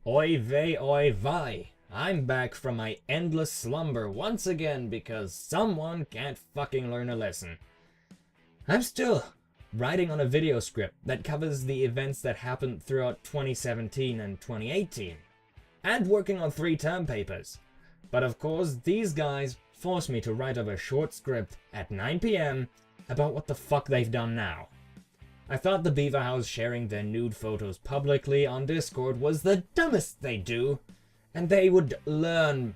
Oy vey, oy vey. I'm back from my endless slumber once again because someone can't fucking learn a lesson. I'm still writing on a video script that covers the events that happened throughout 2017 and 2018, and working on 3 term papers. But of course, these guys forced me to write up a short script at 9 PM about what the fuck they've done now. I thought the beaverhouse sharing their nude photos publicly on Discord was the dumbest they do, and they would learn.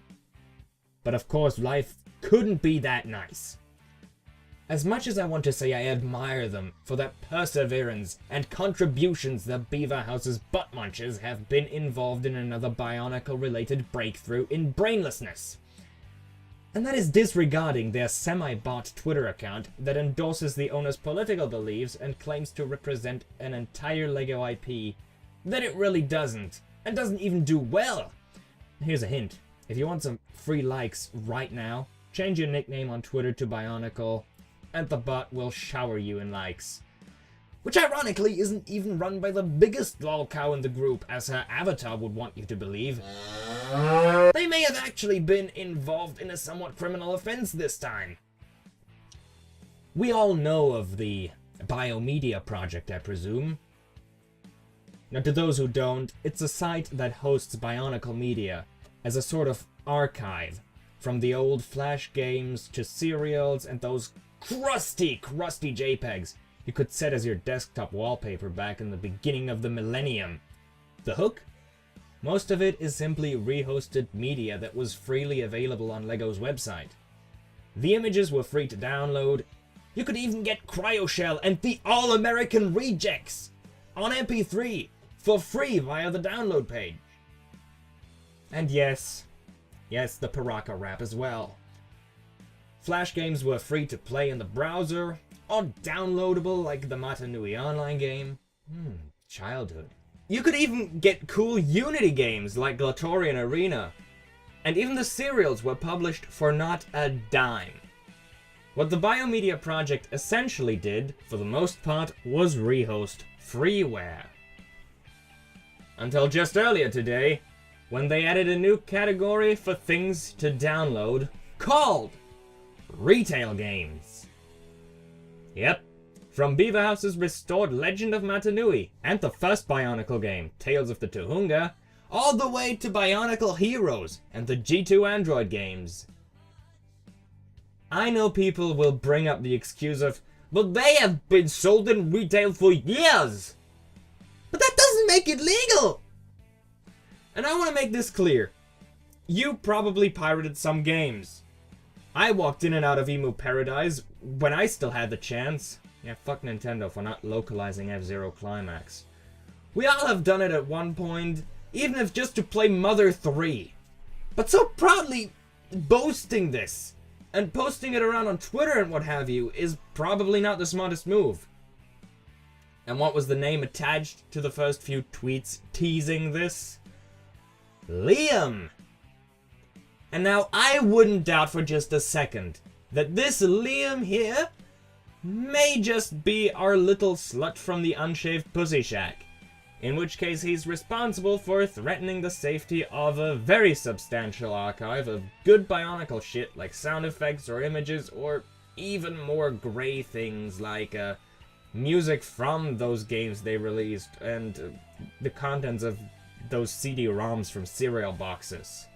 But of course, life couldn't be that nice. As much as I want to say I admire them for their perseverance and contributions, the beaverhouse's butt munchers have been involved in another Bionicle-related breakthrough in brainlessness. And that is disregarding their semi-bot Twitter account that endorses the owner's political beliefs and claims to represent an entire LEGO IP that it really doesn't, and doesn't even do well. Here's a hint. If you want some free likes right now, change your nickname on Twitter to Bionicle, and the bot will shower you in likes. Which ironically isn't even run by the biggest lol cow in the group, as her avatar would want you to believe. They may have actually been involved in a somewhat criminal offense this time. We all know of the BioMedia project, I presume. Now, to those who don't, it's a site that hosts Bionicle media as a sort of archive, from the old Flash games to serials and those crusty JPEGs you could set as your desktop wallpaper back in the beginning of the millennium. The hook? Most of it is simply rehosted media that was freely available on LEGO's website. The images were free to download. You could even get CryoShell and the All-American Rejects on MP3 for free via the download page. And yes, the Piraka rap as well. Flash games were free to play in the browser, or downloadable like the Matanui online game. Childhood. You could even get cool Unity games like Glatorian Arena. And even the serials were published for not a dime. What the BioMedia project essentially did, for the most part, was rehost freeware. Until just earlier today, when they added a new category for things to download called retail games. Yep, from Beaverhouse's restored Legend of Matanui and the first Bionicle game, Tales of the Tuhunga, all the way to Bionicle Heroes and the G2 Android games. I know people will bring up the excuse of, but they have been sold in retail for years! But that doesn't make it legal! And I want to make this clear. You probably pirated some games. I walked in and out of Emu Paradise when I still had the chance. Yeah, fuck Nintendo for not localizing F-Zero Climax. We all have done it at one point, even if just to play Mother 3. But so proudly boasting this, and posting it around on Twitter and what have you, is probably not the smartest move. And what was the name attached to the first few tweets teasing this? Liam! And now I wouldn't doubt for just a second that this Liam here may just be our little slut from the unshaved pussy shack. In which case he's responsible for threatening the safety of a very substantial archive of good Bionicle shit like sound effects or images, or even more grey things like music from those games they released and the contents of those CD-ROMs from cereal boxes.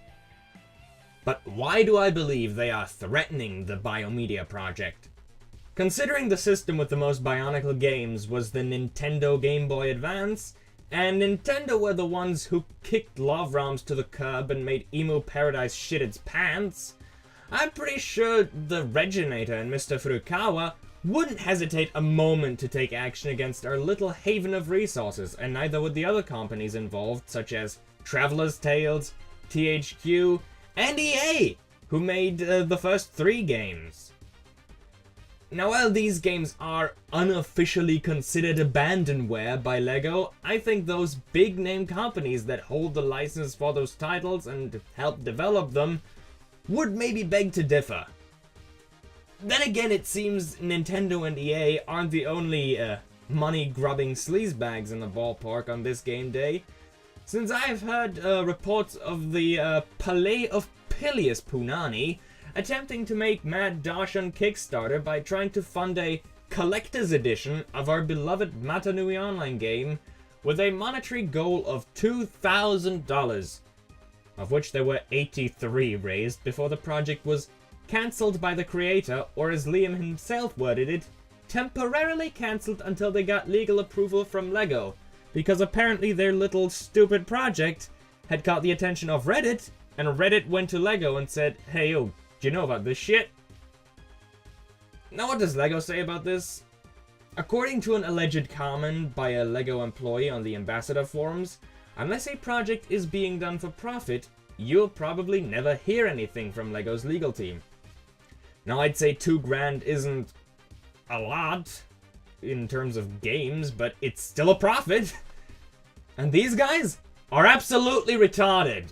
But why do I believe they are threatening the BioMedia project? Considering the system with the most Bionicle games was the Nintendo Game Boy Advance, and Nintendo were the ones who kicked Love ROMs to the curb and made Emu Paradise shit its pants, I'm pretty sure the Reginator and Mr. Furukawa wouldn't hesitate a moment to take action against our little haven of resources, and neither would the other companies involved, such as Traveler's Tales, THQ, and EA, who made the first 3 games. Now, while these games are unofficially considered abandonware by LEGO, I think those big-name companies that hold the license for those titles and help develop them would maybe beg to differ. Then again, it seems Nintendo and EA aren't the only money-grubbing sleazebags in the ballpark on this game day. since I've heard reports of the Palais of Pilius Punani attempting to make mad dash on Kickstarter by trying to fund a collector's edition of our beloved Matanui Online game with a monetary goal of $2,000, of which there were 83 raised before the project was cancelled by the creator, or as Liam himself worded it, temporarily cancelled until they got legal approval from LEGO, because apparently their little stupid project had caught the attention of Reddit, and Reddit went to LEGO and said, hey yo, do you know about this shit? Now what does LEGO say about this? According to an alleged comment by a LEGO employee on the Ambassador forums, unless a project is being done for profit, you'll probably never hear anything from LEGO's legal team. Now I'd say $2,000 isn't a lot in terms of games, but it's still a profit. And these guys are absolutely retarded.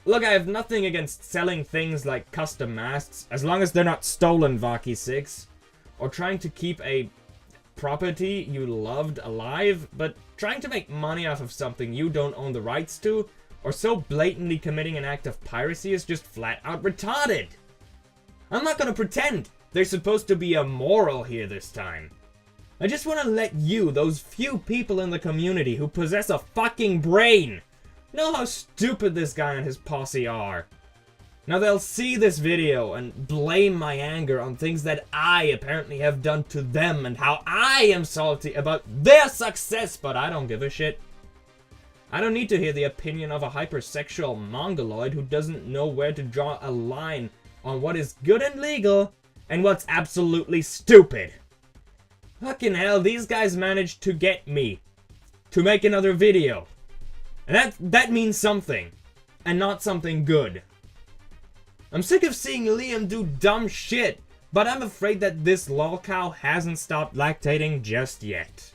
Look, I have nothing against selling things like custom masks, as long as they're not stolen, Vaki 6, or trying to keep a property you loved alive, but trying to make money off of something you don't own the rights to, or so blatantly committing an act of piracy is just flat out retarded. I'm not gonna pretend there's supposed to be a moral here this time. I just want to let you, those few people in the community who possess a fucking brain, know how stupid this guy and his posse are. Now they'll see this video and blame my anger on things that I apparently have done to them and how I am salty about their success, but I don't give a shit. I don't need to hear the opinion of a hypersexual mongoloid who doesn't know where to draw a line on what is good and legal and what's absolutely stupid. Fucking hell, these guys managed to get me to make another video. And that means something. And not something good. I'm sick of seeing Liam do dumb shit, but I'm afraid that this lolcow hasn't stopped lactating just yet.